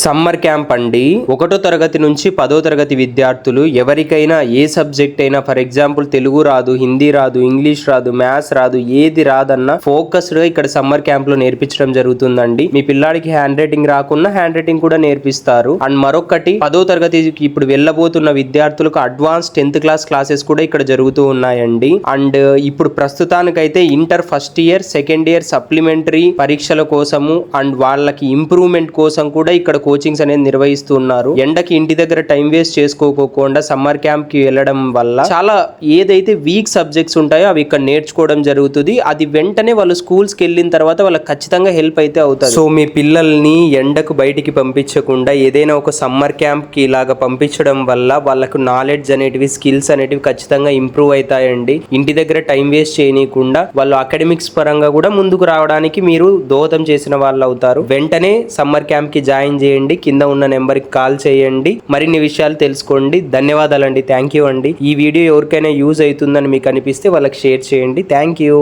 Summer camp అండి. 1వ తరగతి నుంచి 10వ తరగతి విద్యార్థులు ఎవరికైనా ఏ సబ్జెక్ట్ అయినా, ఫర్ ఎగ్జాంపుల్ తెలుగు రాదు, హిందీ రాదు, ఇంగ్లీష్ రాదు, మ్యాథ్స్ రాదు, ఏది రాదన్నా ఫోకస్డ్ గా ఇక్కడ సమ్మర్ క్యాంప్ లో నేర్పించడం జరుగుతుందండి. మీ పిల్లాడికి హ్యాండ్ రైటింగ్ రాకున్నా హ్యాండ్ రైటింగ్ కూడా నేర్పిస్తారు. అండ్ మరొకటి 10వ తరగతికి ఇప్పుడు వెళ్ళబోతున్న విద్యార్థులకు అడ్వాన్స్ 10th క్లాస్ క్లాసెస్ కూడా ఇక్కడ జరుగుతూ ఉన్నాయండి. అండ్ ఇప్పుడు ప్రస్తుతానికైతే inter first year, second year supplementary పరీక్షల కోసము అండ్ వాళ్ళకి ఇంప్రూవ్మెంట్ కోసం కూడా ఇక్కడ కోచింగ్స్ అనేది నిర్వహిస్తున్నారు. ఎండకి ఇంటి దగ్గర టైం వేస్ట్ చేసుకోకుండా సమ్మర్ క్యాంప్ కి వెళ్ళడం వల్ల చాలా ఏదైతే వీక్ సబ్జెక్ట్స్ ఉంటాయో అవి ఇక్కడ నేర్చుకోవడం జరుగుతుంది. అది వెంటనే వాళ్ళు స్కూల్స్ కి వెళ్ళిన తర్వాత వాళ్ళకి ఖచ్చితంగా హెల్ప్ అయితే అవుతుంది. సో మీ పిల్లల్ని ఎండకు బయటికి పంపించకుండా ఏదైనా ఒక సమ్మర్ క్యాంప్ కి ఇలాగా పంపించడం వల్ల వాళ్ళకు నాలెడ్జ్ అనేటివి, స్కిల్స్ అనేటివి ఖచ్చితంగా ఇంప్రూవ్ అవుతాయండి. ఇంటి దగ్గర టైం వేస్ట్ చేయనీయకుండా వాళ్ళు అకాడమిక్స్ పరంగా కూడా ముందుకు రావడానికి మీరు దోహదం చేసిన వాళ్ళు అవుతారు. వెంటనే సమ్మర్ క్యాంప్ కి జాయిన్ చేయండి. కింద ఉన్న నెంబర్ కి కాల్ చేయండి. మరిన్ని విషయాలు తెలుసుకోండి. ధన్యవాదాలండి. థ్యాంక్ యూ అండి. ఈ వీడియో ఎవరికైనా యూజ్ అవుతుందని మీకు అనిపిస్తే వాళ్ళకి షేర్ చేయండి. Thank you.